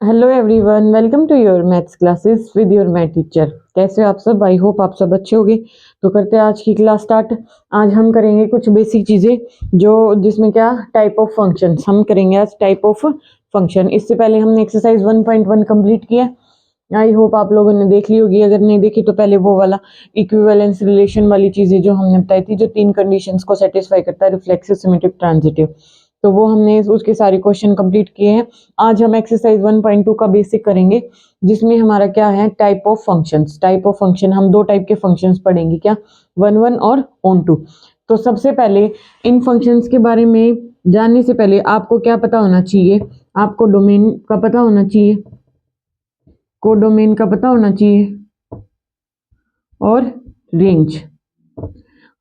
Hello everyone, welcome to your maths classes with your math teacher. कैसे हो आप सब? आई होप आप सब अच्छे होंगे। तो करते हैं आज की क्लास स्टार्ट। आज हम करेंगे कुछ बेसिक चीज़ें जो जिसमें क्या टाइप ऑफ फंक्शंस हम करेंगे आज टाइप ऑफ फंक्शन। इससे पहले हमने एक्सरसाइज 1.1 कंप्लीट किया। आई होप आप लोगों ने देख ली होगी। अगर नहीं देखी तो पहले वो वाला इक्विवेलेंस रिलेशन वाली चीज़ें जो हमने बताई थी, जो 3 कंडीशंस को सेटिस्फाई करता है, रिफ्लेक्सिव, सिमेट्रिक, ट्रांजिटिव। तो वो हमने उसके सारे क्वेश्चन कंप्लीट किए हैं। आज हम एक्सरसाइज 1.2 का बेसिक करेंगे, जिसमें हमारा क्या है type of functions. Type of function हम 2 टाइप के फंक्शंस पढ़ेंगे, क्या 1 और ऑन 2। तो सबसे पहले इन फंक्शंस के बारे में जानने से पहले आपको क्या पता होना चाहिए? आपको डोमेन का पता होना चाहिए, कोडोमेन का पता होना चाहिए और रेंज।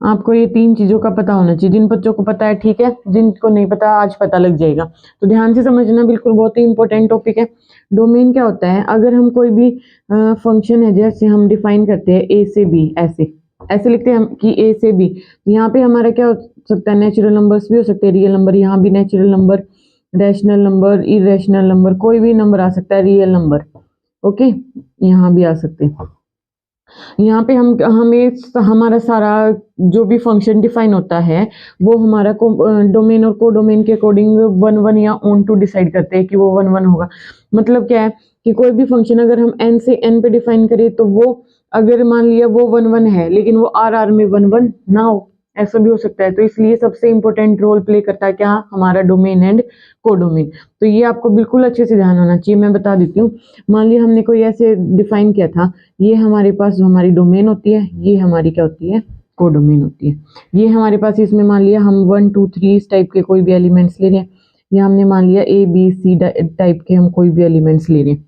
आपको ये 3 चीज़ों का पता होना चाहिए। जिन बच्चों को पता है ठीक है, जिनको नहीं पता आज पता लग जाएगा। तो ध्यान से समझना, बिल्कुल बहुत ही इंपॉर्टेंट टॉपिक है। डोमेन क्या होता है? अगर हम कोई भी फंक्शन है, जैसे हम डिफाइन करते हैं ए से बी, ऐसे ऐसे लिखते हैं हम कि ए से बी। यहाँ पे हमारा क्या हो सकता है? नेचुरल नंबर्स भी हो सकते हैं, रियल नंबर। यहाँ भी natural number, rational number, irrational number, कोई भी नंबर आ सकता है, रियल नंबर। ओके, यहाँ भी आ सकते हैं। यहाँ पे हमें हमारा सारा जो भी फंक्शन डिफाइन होता है वो हमारा डोमेन और कोडोमेन के अकॉर्डिंग 1 या ऑन टू डिसाइड करते हैं कि वो 1 होगा। मतलब क्या है कि कोई भी फंक्शन अगर हम n से n पे डिफाइन करें तो वो अगर मान लिया वो 1 है, लेकिन वो आर में 1 ना हो, ऐसा भी हो सकता है। तो इसलिए सबसे इंपॉर्टेंट रोल प्ले करता है क्या? हमारा डोमेन एंड कोडोमेन। तो ये आपको बिल्कुल अच्छे से ध्यान होना चाहिए। मैं बता देती हूँ। मान लिया हमने कोई ऐसे डिफाइन किया था, ये हमारे पास हमारी डोमेन होती है, ये हमारी क्या होती है? कोडोमेन होती है। ये हमारे पास इसमें मान लिया हम 1 2 3 इस टाइप के कोई भी एलिमेंट्स ले रहे हैं, या हमने मान लिया ए बी सी टाइप के हम कोई भी एलिमेंट्स ले रहे हैं।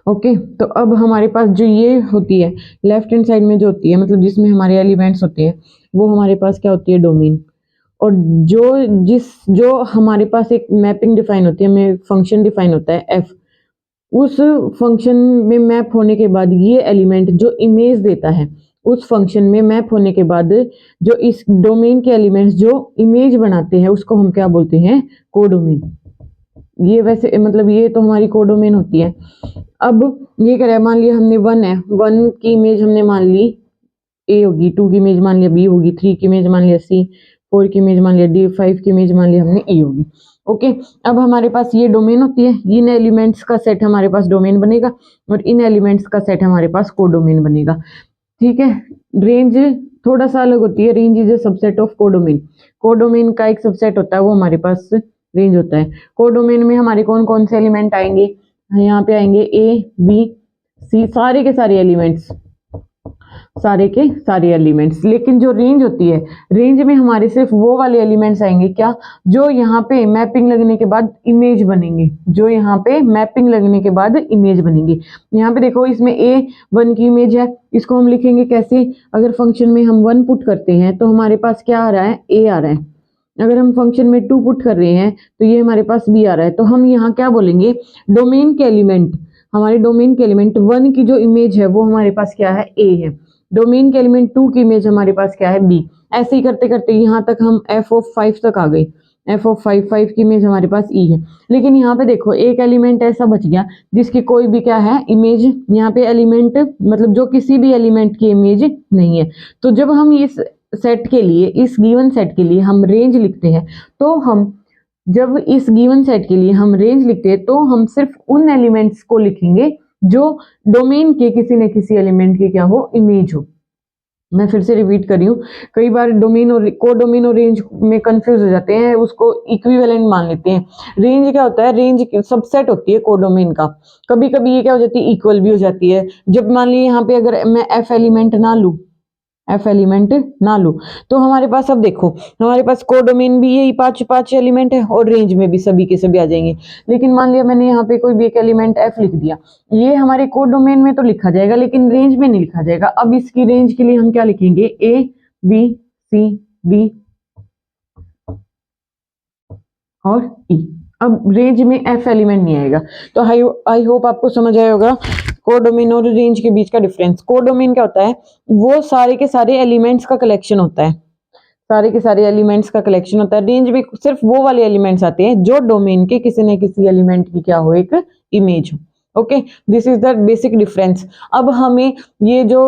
ओके, तो अब हमारे पास जो ये होती है लेफ्ट हैंड साइड में जो होती है, मतलब जिसमें हमारे एलिमेंट्स होते हैं, वो हमारे पास क्या होती है? डोमेन। और जो हमारे पास एक मैपिंग डिफाइन होती है, हमें फंक्शन डिफाइन होता है एफ। उस फंक्शन में मैप होने के बाद ये एलिमेंट जो इमेज देता है, उस फंक्शन में मैप होने के बाद जो इस डोमेन के एलिमेंट्स जो इमेज बनाते हैं, उसको हम क्या बोलते हैं? कोडोमेन। ये वैसे मतलब ये तो हमारी कोडोमेन होती है। अब ये कह रहा है, मान लिया हमने 1 है, 1 की इमेज हमने मान ली ए होगी, 2 की इमेज मान लिया बी होगी, 3 की इमेज मान लिया सी, 4 की इमेज मान लिया डी, 5 की इमेज मान लिया हमने ई होगी। ओके, अब हमारे पास ये डोमेन होती है। इन एलिमेंट्स का सेट हमारे पास डोमेन बनेगा और इन एलिमेंट्स का सेट हमारे पास कोडोमेन बनेगा। ठीक है। रेंज थोड़ा सा अलग होती है। Range is a subset of codomain. Codomain का एक सबसेट होता है, वो हमारे पास रेंज होता है। कोडोमेन में हमारे कौन कौन से एलिमेंट आएंगे? यहाँ पे आएंगे ए बी सी, सारे के सारे एलिमेंट्स, सारे के सारे एलिमेंट्स। लेकिन जो रेंज होती है, रेंज में हमारे सिर्फ वो वाले एलिमेंट्स आएंगे क्या? जो यहाँ पे मैपिंग लगने के बाद इमेज बनेंगे, जो यहाँ पे मैपिंग लगने के बाद इमेज बनेंगे। यहाँ पे देखो, इसमें A1 की इमेज है। इसको हम लिखेंगे कैसे? अगर फंक्शन में हम 1 पुट करते हैं तो हमारे पास क्या आ रहा है? A आ रहा है। अगर हम फंक्शन में 2 पुट कर रहे हैं तो ये हमारे पास B आ रहा है। तो हम यहाँ क्या बोलेंगे? डोमेन के एलिमेंट, हमारे डोमेन के एलिमेंट 1 की जो इमेज है वो हमारे पास क्या है? A है। डोमेन के एलिमेंट 2 की इमेज हमारे पास क्या है? बी। ऐसे ही करते करते यहाँ तक हम f(5) तक आ गए। f(5) की इमेज हमारे पास ई है। लेकिन यहाँ पे देखो, एक एलिमेंट ऐसा बच गया जिसकी कोई भी क्या है? इमेज। यहाँ पे एलिमेंट मतलब जो किसी भी एलिमेंट की इमेज नहीं है। तो जब हम इस सेट के लिए, इस गिवन सेट के लिए हम रेंज लिखते हैं, तो हम जब इस गिवन सेट के लिए हम रेंज लिखते हैं तो हम सिर्फ उन एलिमेंट्स को लिखेंगे जो डोमेन के किसी न किसी एलिमेंट की क्या हो? इमेज हो। मैं फिर से रिपीट कर रही हूँ। कई बार डोमेन और कोडोमेन और रेंज में कंफ्यूज हो जाते हैं, उसको इक्विवेलेंट मान लेते हैं। रेंज क्या होता है? रेंज सबसेट होती है कोडोमेन का। कभी कभी ये क्या हो जाती है? इक्वल भी हो जाती है। जब मान लीजिए यहाँ पे अगर मैं एफ एलिमेंट ना लूँ तो हमारे पास, अब देखो, हमारे पास कोडोमेन भी यही 5 एलिमेंट है और रेंज में भी सभी के सभी आ जाएंगे। लेकिन मान लिया मैंने यहाँ पे कोई भी एक एलिमेंट एफ लिख दिया, ये हमारे कोडोमेन में तो लिखा जाएगा लेकिन रेंज में नहीं लिखा जाएगा। अब इसकी रेंज के लिए हम क्या लिखेंगे? ए बी सी डी और ई। अब रेंज में एफ एलिमेंट नहीं आएगा। तो आई होप आपको समझ आया होगा कोडोमेन और रेंज के बीच का डिफरेंस। कोडोमेन क्या होता है? वो सारे के सारे एलिमेंट्स का कलेक्शन होता है। सारे के सारे एलिमेंट्स का कलेक्शन होता है। रेंज में सिर्फ वो वाले एलिमेंट्स आते हैं जो डोमेन के किसी न किसी एलिमेंट की क्या हो, एक इमेज हो। Okay, this is the basic difference. अब हमें ये जो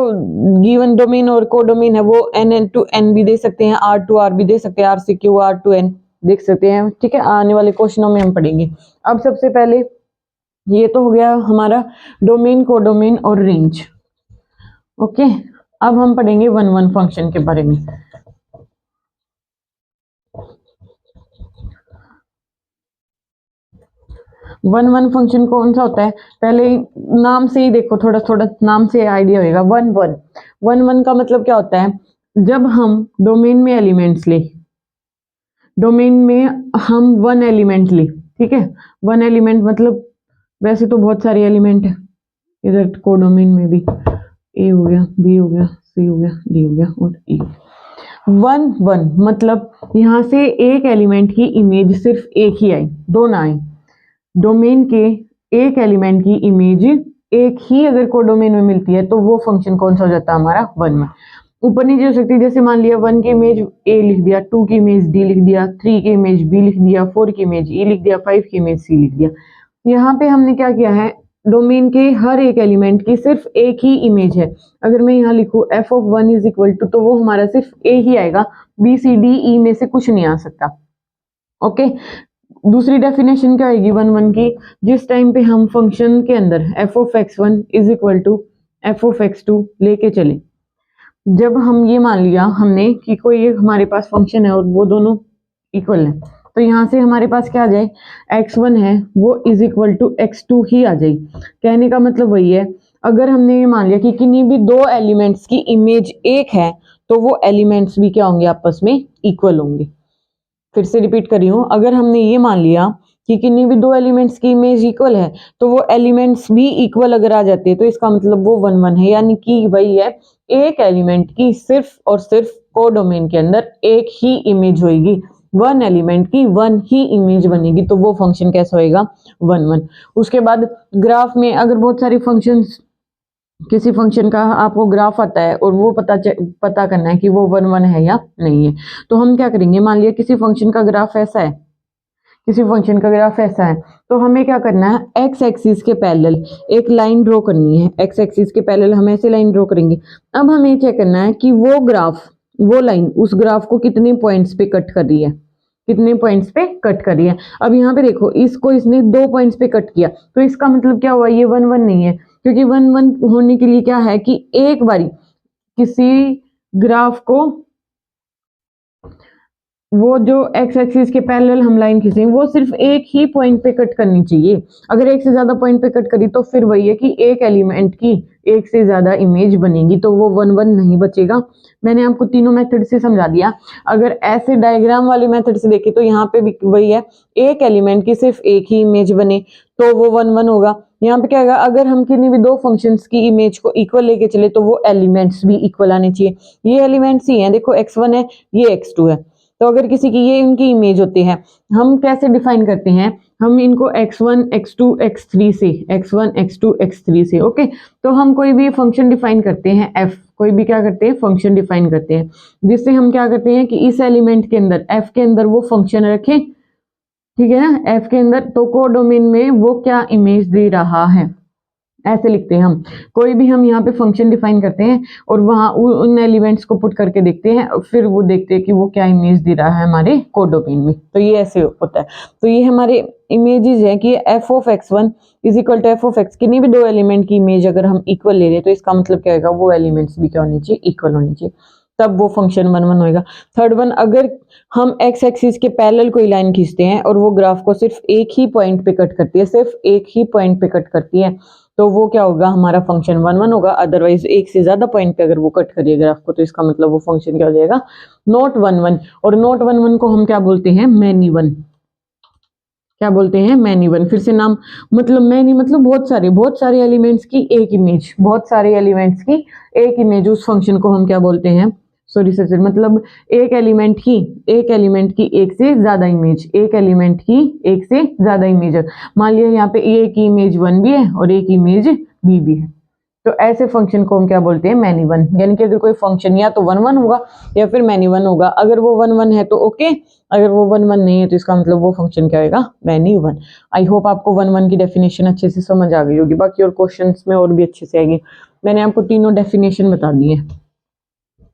गिवन डोमेन और कोडोमेन है वो n टू n भी दे सकते हैं, r टू r भी दे सकते हैं, r से q, r टू n देख सकते हैं। ठीक है, आने वाले क्वेश्चनों में हम पढ़ेंगे। अब सबसे पहले ये तो हो गया हमारा डोमेन, कोडोमेन और रेंज। ओके, अब हम पढ़ेंगे वन वन फंक्शन के बारे में। वन वन फंक्शन कौन सा होता है, पहले नाम से ही देखो, थोड़ा थोड़ा नाम से आइडिया होगा। वन वन, वन वन का मतलब क्या होता है, जब हम डोमेन में एलिमेंट्स ले, डोमेन में हम वन एलिमेंट ले, ठीक है, वन एलिमेंट मतलब वैसे तो बहुत सारे एलिमेंट है इधर कोडोमेन में भी, ए हो गया, बी हो गया, सी हो गया, डी हो गया और ई। वन वन मतलब यहाँ से एक एलिमेंट की इमेज सिर्फ एक ही आई, दो ना आई। डोमेन के एक एलिमेंट की इमेज एक ही अगर कोडोमेन में मिलती है तो वो फंक्शन कौन सा हो जाता है हमारा, वन वन। ऊपर नीचे हो सकती है, जैसे मान लिया वन की इमेज ए लिख दिया, टू की इमेज डी लिख दिया, थ्री की इमेज बी लिख दिया, फोर की इमेज ई लिख दिया, फाइव की इमेज सी लिख दिया। यहाँ पे हमने क्या किया है, डोमेन के हर एक एलिमेंट की सिर्फ एक ही इमेज है। अगर मैं यहाँ लिखूँ f of one is equal to, तो वो हमारा सिर्फ ए ही आएगा, बी सी डी ई में से कुछ नहीं आ सकता। ओके, दूसरी डेफिनेशन क्या आएगी वन वन की, जिस टाइम पे हम फंक्शन के अंदर f of x one is equal to f of x two लेके चले, जब हम ये मान लिया हमने कि कोई एक हमारे पास फंक्शन है और वो दोनों इक्वल है, तो यहाँ से हमारे पास क्या आ जाए, x1 है वो इज इक्वल टू x2 ही आ जाए। कहने का मतलब वही है, अगर हमने ये मान लिया कि किन्हीं भी दो एलिमेंट्स की इमेज एक है तो वो एलिमेंट्स भी क्या होंगे, आपस में इक्वल होंगे। फिर से रिपीट कर रही हूँ, अगर हमने ये मान लिया कि किन्हीं भी दो एलिमेंट्स की इमेज इक्वल है तो वो एलिमेंट्स भी इक्वल अगर आ जाते हैं तो इसका मतलब वो वन वन है, यानी कि वही है, एक एलिमेंट की सिर्फ और सिर्फ कोडोमेन के अंदर एक ही इमेज होगी, वन एलिमेंट की वन ही इमेज बनेगी, तो वो फंक्शन कैसा होएगा, वन वन। उसके बाद ग्राफ में अगर बहुत सारे फंक्शंस, किसी फंक्शन का आपको ग्राफ आता है और वो पता करना है कि वो वन वन है या नहीं है, तो हम क्या करेंगे, मान लिया किसी फंक्शन का ग्राफ ऐसा है, किसी फंक्शन का ग्राफ ऐसा है, तो हमें क्या करना है, एक्स एक्सिस के पैरेलल एक लाइन ड्रॉ करनी है, एक्स एक्सिस के पैरेलल हम ऐसे लाइन ड्रॉ करेंगे। अब हमें चेक करना है कि वो ग्राफ, वो लाइन उस ग्राफ को कितने पॉइंट्स पे कट कर रही है, कितने पॉइंट्स पे कट कर रही है। अब यहाँ पे देखो, इसको इसने दो पॉइंट्स पे कट किया, तो इसका मतलब क्या हुआ, ये वन वन नहीं है, क्योंकि वन वन होने के लिए क्या है कि एक बारी किसी ग्राफ को, वो जो एक्स एक्सिस के पैरेलल हम लाइन खींचेंगे वो सिर्फ एक ही पॉइंट पे कट करनी चाहिए। अगर एक से ज्यादा पॉइंट पे कट करी तो फिर वही है कि एक एलिमेंट की एक से ज्यादा इमेज बनेगी, तो वो वन वन नहीं बचेगा। मैंने आपको तीनों मेथड से समझा दिया। अगर ऐसे डायग्राम वाले मेथड से देखें तो यहाँ पे भी वही है, एक एलिमेंट की सिर्फ एक ही इमेज बने तो वो वन वन होगा। यहाँ पे क्या होगा, अगर हम किन्हीं भी दो फंक्शंस की इमेज को इक्वल लेके चले तो वो एलिमेंट्स भी इक्वल आने चाहिए। ये एलिमेंट्स ही हैं, देखो x1 है, ये x2 है, तो अगर किसी की ये इनकी इमेज होती है, हम कैसे डिफाइन करते हैं, हम इनको x1 x2 x3 से, x1 x2 x3 से, ओके। तो हम कोई भी फंक्शन डिफाइन करते हैं, f कोई भी क्या करते हैं, फंक्शन डिफाइन करते हैं, जिससे हम क्या करते हैं कि इस एलिमेंट के अंदर, f के अंदर वो फंक्शन रखें, ठीक है ना, f के अंदर, तो कोडोमेन में वो क्या इमेज दे रहा है, ऐसे लिखते हैं हम। कोई भी हम यहाँ पे फंक्शन डिफाइन करते हैं और वहाँ उन एलिमेंट्स को पुट करके देखते हैं, फिर वो देखते हैं कि वो क्या इमेज दे रहा है हमारे कोडोमेन में, तो ये ऐसे होता है। तो ये हमारे इमेजेस है कि f of x one is equal to f of x, किन्हीं भी दो एलिमेंट की इमेज अगर हम इक्वल ले रहे हैं तो इसका मतलब क्या होगा, वो एलिमेंट्स भी क्या होने चाहिए, इक्वल होने चाहिए, तब वो फंक्शन वन वन होएगा। थर्ड वन, अगर हम एक्स एक्सिस के पैरेलल कोई लाइन खींचते हैं और वो ग्राफ को सिर्फ एक ही पॉइंट पे कट करती है, सिर्फ एक ही पॉइंट पे कट करती है, तो वो क्या होगा, हमारा फंक्शन वन वन होगा। अदरवाइज एक से ज्यादा पॉइंट पे अगर वो कट करिए ग्राफ को, तो इसका मतलब वो फंक्शन क्या हो जाएगा, नॉट वन वन। और नॉट वन वन को हम क्या बोलते हैं, मैनी वन। क्या बोलते हैं, मैनी वन। फिर से नाम, मतलब मैनी मतलब बहुत सारे एलिमेंट्स की एक इमेज, बहुत सारे एलिमेंट्स की एक इमेज, उस फंक्शन को हम क्या बोलते हैं, सॉरी सर, मतलब एक एलिमेंट की एक से ज्यादा इमेज, एक एलिमेंट की एक से ज्यादा इमेज। मान लिया यहाँ पे ए की इमेज वन भी है और एक इमेज बी भी है, तो ऐसे फंक्शन को हम क्या बोलते हैं, मैनी वन। यानी कि अगर कोई फंक्शन या तो 1 1 होगा या फिर मैनी वन होगा। अगर वो 1 1 है तो ओके, अगर वो 1 1 नहीं है तो इसका मतलब वो फंक्शन क्या होगा, मैनी वन। आई होप आपको 1 1 की डेफिनेशन अच्छे से समझ आ गई होगी। बाकी और क्वेश्चंस में और भी अच्छे से आएगी। मैंने आपको तीनों डेफिनेशन बता दी है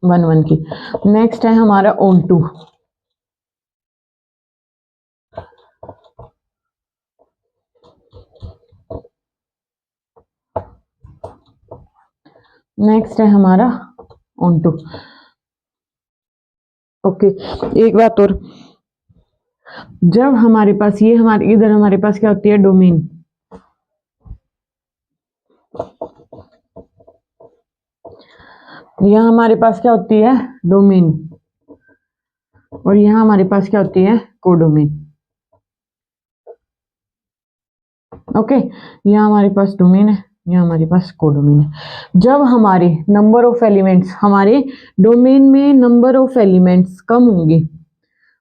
1 1 की। नेक्स्ट है हमारा ऑन टू। नेक्स्ट है हमारा ऑन टू। ओके, एक बात और, जब हमारे पास ये हमारे इधर हमारे पास क्या होती है, डोमेन। यहाँ हमारे पास क्या होती है, डोमेन, और यहाँ हमारे पास क्या होती है, कोडोमेन। ओके, यहाँ हमारे पास डोमेन है, यहाँ हमारे पास कोडोमेन है। जब हमारे नंबर ऑफ एलिमेंट्स, हमारे डोमेन में नंबर ऑफ एलिमेंट्स कम होंगे,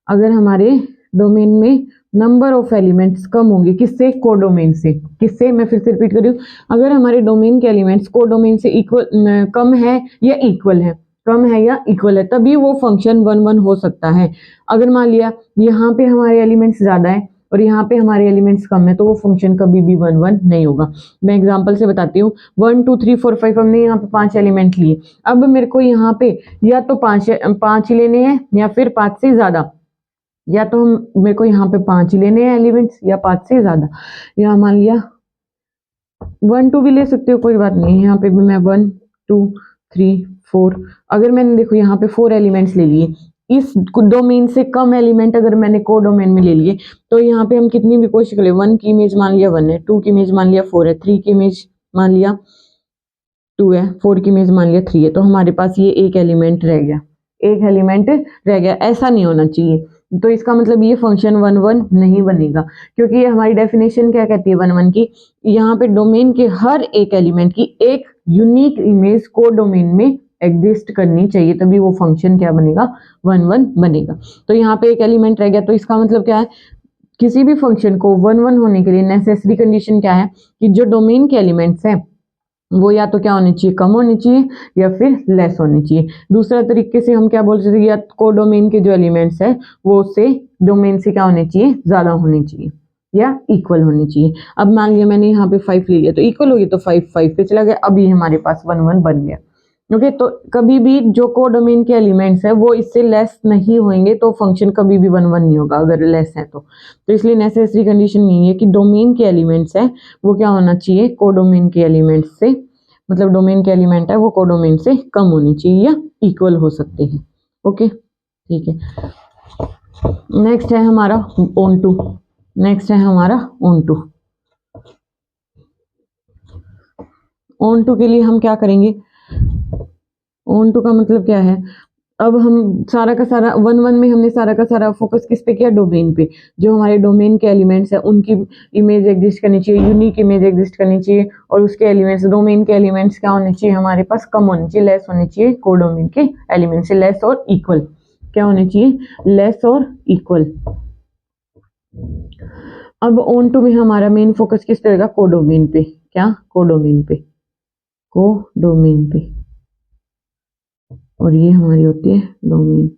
अगर हमारे डोमेन में नंबर ऑफ एलिमेंट्स कम होंगे, किससे, कोडोमेन से। किससे, मैं फिर से रिपीट कर रही हूँ, अगर हमारे डोमेन के एलिमेंट्स कोडोमेन से इक्वल, कम है या इक्वल है, कम है या इक्वल है, तभी वो फंक्शन 1 1 हो सकता है। अगर मान लिया यहाँ पे हमारे एलिमेंट्स ज्यादा है और यहाँ पे हमारे एलिमेंट्स कम है, तो वो फंक्शन कभी भी 1 1 नहीं होगा। मैं एग्जांपल से बताती हूँ। 1 2 3 4 5 हमने यहाँ पे 5 एलिमेंट लिए। अब मेरे को यहाँ पे या तो पांच ही लेने हैं या फिर 5 से ज्यादा, या तो हम मेरे को यहाँ पे 5 ही लेने हैं एलिमेंट्स या 5 से ज्यादा। यहाँ मान लिया 1 2 भी ले सकते हो, कोई बात नहीं। यहाँ पे भी मैं 1 2 3 4, अगर मैंने देखो यहाँ पे 4 एलिमेंट्स ले लिए, इस डोमेन से कम एलिमेंट अगर मैंने को डोमेन में ले लिए, तो यहाँ पे हम कितनी भी कोशिश करें, 1 की इमेज मान लिया 1 है, 2 की इमेज मान लिया 4 है, 3 की इमेज मान लिया 2 है, 4 की इमेज मान लिया 3 है, तो हमारे पास ये एक एलिमेंट रह गया, एक एलिमेंट रह गया। ऐसा नहीं होना चाहिए। तो इसका मतलब ये फंक्शन 1 1 नहीं बनेगा, क्योंकि ये हमारी डेफिनेशन क्या कहती है 1 1 की, यहाँ पे डोमेन के हर एक एलिमेंट की एक यूनिक इमेज को डोमेन में एग्जिस्ट करनी चाहिए, तभी वो फंक्शन क्या बनेगा, 1 1 बनेगा। तो यहाँ पे एक एलिमेंट रह गया, तो इसका मतलब क्या है, किसी भी फंक्शन को 1 1 होने के लिए नेसेसरी कंडीशन क्या है, कि जो डोमेन के एलिमेंट्स है वो या तो क्या होने चाहिए, कम होने चाहिए या फिर लेस होने चाहिए। दूसरा तरीके से हम क्या बोल सकते हैं, या कोडोमेन के जो एलिमेंट्स है वो उससे डोमेन से क्या होने चाहिए, ज्यादा होने चाहिए या इक्वल होने चाहिए। अब मान लिया मैंने यहाँ पे 5 ले लिया, तो इक्वल हो गया, तो 5 5 पे चला गया, अभी हमारे पास 1 1 बन गया। ओके, तो कभी भी जो कोडोमेन के एलिमेंट्स है वो इससे लेस नहीं होंगे, तो फंक्शन कभी भी 1 1 नहीं होगा अगर लेस है तो इसलिए नेसेसरी कंडीशन यही है कि डोमेन के एलिमेंट्स है वो क्या होना चाहिए, कोडोमेन के एलिमेंट्स से, मतलब डोमेन के एलिमेंट है वो कोडोमेन से कम होनी चाहिए या इक्वल हो सकते हैं। ओके, ठीक है। नेक्स्ट है हमारा ऑन टू। नेक्स्ट है हमारा ऑन टू। ऑन टू के लिए हम क्या करेंगे, ऑन टू का मतलब क्या है, अब हम सारा का सारा 1 1 में हमने सारा का सारा फोकस किस पे किया, डोमेन पे। जो हमारे डोमेन के एलिमेंट्स है उनकी इमेज एग्जिस्ट करनी चाहिए, यूनिक इमेज एग्जिस्ट करनी चाहिए, और उसके एलिमेंट्स, डोमेन के एलिमेंट्स क्या होने चाहिए हमारे पास, कम होने चाहिए, लेस होने चाहिए कोडोमेन के एलिमेंट से, लेस और इक्वल। क्या होने चाहिए, लेस और इक्वल। अब ऑन टू में हमारा मेन फोकस किस पे होगा, कोडोमेन पे। क्या, कोडोमेन पे, कोडोमेन पे, और ये हमारी होती है डोमेन।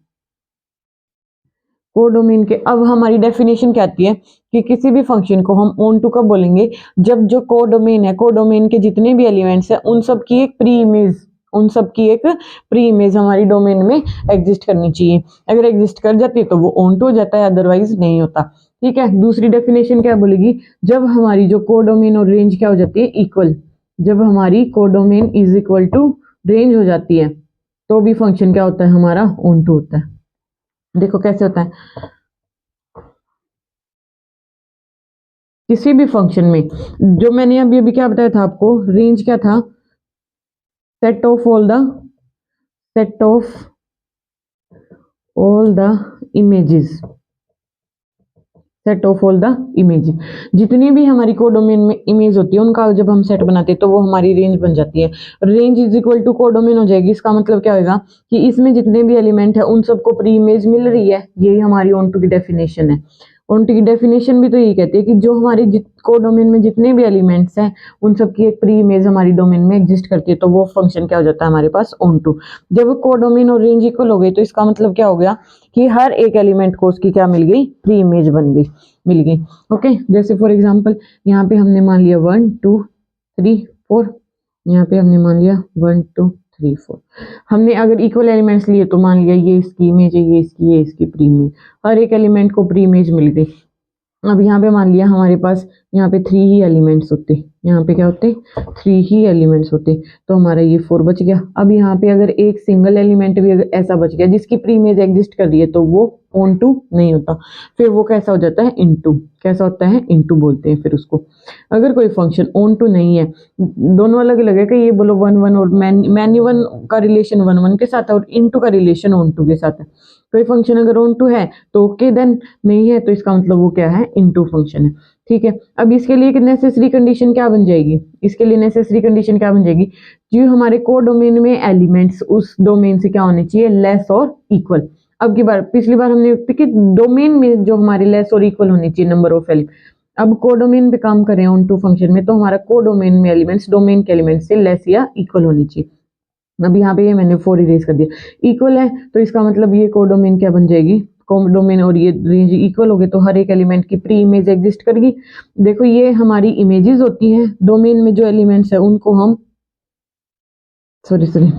कोडोमेन के अब हमारी डेफिनेशन क्या आती है कि किसी भी फंक्शन को हम ऑन टू कब बोलेंगे, जब जो कोडोमेन है, कोडोमेन के जितने भी एलिमेंट्स हैं उन सब की एक प्री इमेज, उन सब की एक प्री इमेज हमारी डोमेन में एग्जिस्ट करनी चाहिए। अगर एग्जिस्ट कर जाती है तो वो ऑन टू हो जाता है, अदरवाइज नहीं होता। ठीक है, दूसरी डेफिनेशन क्या बोलेगी, जब हमारी जो कोडोमेन और रेंज क्या हो जाती है, इक्वल। जब हमारी codomain is equal to range हो जाती है, तो भी फंक्शन क्या होता है हमारा, ऑन टू होता है। देखो कैसे होता है, किसी भी फंक्शन में, जो मैंने अभी अभी क्या बताया था आपको, रेंज क्या था, set of all the images, set of all the image. जितनी भी हमारी कोडोमेन में इमेज होती है उनका जब हम सेट बनाते हैं तो वो हमारी रेंज बन जाती है। Range is equal to codomain हो जाएगी। इसका मतलब क्या होगा कि इसमें जितने भी एलिमेंट है उन सबको प्री इमेज मिल रही है, यही हमारी ऑन टू की डेफिनेशन है। ONT की डेफिनेशन भी तो यही कहती है कि जो हमारे कोडोमेन में जितने भी एलिमेंट्स हैं उन सब की एक प्री इमेज हमारी डोमेन में एग्जिस्ट करती है, तो वो फंक्शन क्या हो जाता है हमारे पास ONTO। जब कोडोमेन और रेंज इक्वल हो गई तो इसका मतलब क्या हो गया कि हर एक एलिमेंट को उसकी क्या मिल गई, प्री इमेज बन गई, मिल गई। ओके, जैसे फॉर एग्जाम्पल यहाँ पे हमने मान लिया 1 2 3 4, यहाँ पे हमने मान लिया 1 2 3 4। हमने अगर इक्वल एलिमेंट्स लिए तो मान लिया ये इसकी इमेज है, ये इसकी प्री इमेज, हर एक एलिमेंट को प्री इमेज मिल गई। अब यहाँ पे मान लिया हमारे पास यहाँ पे 3 ही एलिमेंट्स होते, यहाँ पे क्या होते 3 ही एलिमेंट्स होते, तो हमारा ये 4 बच गया। अब यहाँ पे अगर एक सिंगल एलिमेंट भी अगर ऐसा बच गया जिसकी प्री इमेज एग्जिस्ट कर रही है तो वो ONTO नहीं होता, फिर वो कैसा हो जाता है INTO। कैसा होता है INTO बोलते हैं फिर उसको। अगर कोई फंक्शन ONTO नहीं है, दोनों अलग अलग है कि ये बोलो 1 1 और मैनी 1 का रिलेशन 1 1 के साथ है और INTO का रिलेशन ONTO के साथ है। कोई फंक्शन अगर ONTO है तो ओके, देन नहीं है तो इसका मतलब वो क्या है INTO फंक्शन है। ठीक है, अब इसके लिए नेसेसरी कंडीशन क्या बन जाएगी, इसके लिए नेसेसरी कंडीशन क्या बन जाएगी, जो हमारे कोडोमेन में एलिमेंट्स उस डोमेन से क्या होने चाहिए, लेस और इक्वल। अब की बार पिछली बार हमने कि डोमेन में जो हमारे लेस और इक्वल होनी चाहिए नंबर ऑफ एलिमेंट, अब कोडोमेन पे काम करें ONTO फंक्शन में तो हमारा कोडोमेन में एलिमेंट्स डोमेन के एलिमेंट्स से लेस या इक्वल होनी चाहिए। अब यहाँ पे ये मैंने 4 इरेज कर दिया, इक्वल है तो इसका मतलब ये कोडोमेन क्या बन जाएगी, कोडोमेन और ये रेंज इक्वल हो गए तो हर एक एलिमेंट की प्री इमेज एग्जिस्ट करेगी। देखो ये हमारी इमेजेस होती हैं, डोमेन में जो एलिमेंट्स है उनको हम सॉरी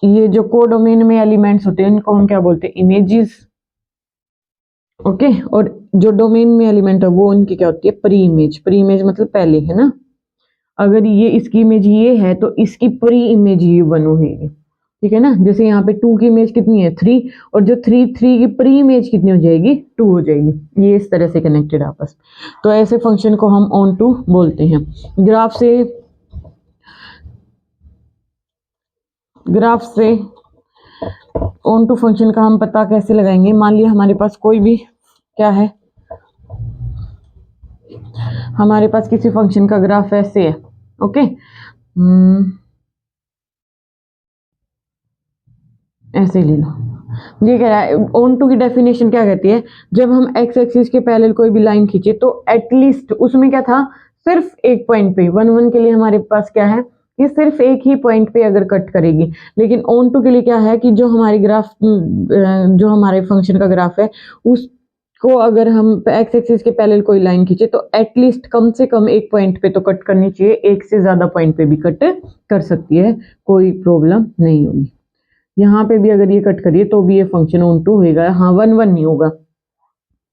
ये जो कोडोमेन में एलिमेंट्स होते हैं इनको हम क्या बोलते हैं, इमेजेस। ओके, और जो डोमेन में एलिमेंट है वो उनकी क्या होती है, प्री इमेज। प्री इमेज मतलब पहले, है ना। अगर ये इसकी इमेज ये है तो इसकी प्री इमेज ये 1 होगी, ठीक है ना। जैसे यहाँ पे 2 की इमेज कितनी है 3, और जो 3 की प्री इमेज कितनी हो जाएगी 2 हो जाएगी। ये इस तरह से कनेक्टेड आपस। तो ऐसे फंक्शन को हम ONTO बोलते हैं। ग्राफ से ONTO फंक्शन का हम पता कैसे लगाएंगे। मान लिया हमारे पास कोई भी क्या है, हमारे पास किसी फंक्शन का ग्राफ ऐसे है। ओके, ऐसे ही ले लो। ये कह रहा है ONTO की डेफिनेशन क्या कहती है, जब हम x एक्सिस के पैरेलल कोई भी लाइन खींचे तो एटलीस्ट उसमें क्या था, सिर्फ एक पॉइंट पे 1 1 के लिए हमारे पास क्या है, ये सिर्फ एक ही पॉइंट पे अगर कट करेगी। लेकिन ONTO के लिए क्या है कि जो हमारी ग्राफ जो हमारे फंक्शन का ग्राफ है उसको अगर हम x एक्सिस के पैरेलल कोई लाइन खींचे तो एटलीस्ट कम से कम एक पॉइंट पे तो कट करनी चाहिए, एक से ज्यादा पॉइंट पे भी कट कर सकती है, कोई प्रॉब्लम नहीं होगी। यहाँ पे भी अगर ये कट करिए तो भी ये फंक्शन ONTO होगा, हाँ 1 1 नहीं होगा।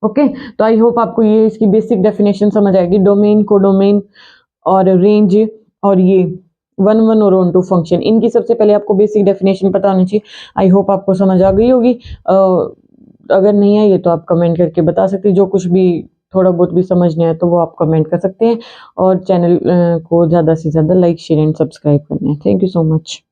ओके, तो आई होप आपको ये इसकी बेसिक डेफिनेशन समझ आएगी, डोमेन, कोडोमेन और रेंज और ये 1 1 और ONTO फंक्शन, इनकी सबसे पहले आपको बेसिक डेफिनेशन पता होनी चाहिए। आई होप आपको समझ आ गई होगी। अगर नहीं है ये तो आप कमेंट करके बता सकते हैं, जो कुछ भी थोड़ा बहुत भी समझ नहीं आया तो वो आप कमेंट कर सकते हैं। और चैनल को ज़्यादा से ज़्यादा लाइक शेयर एंड सब्सक्राइब करना है। Thank you so much.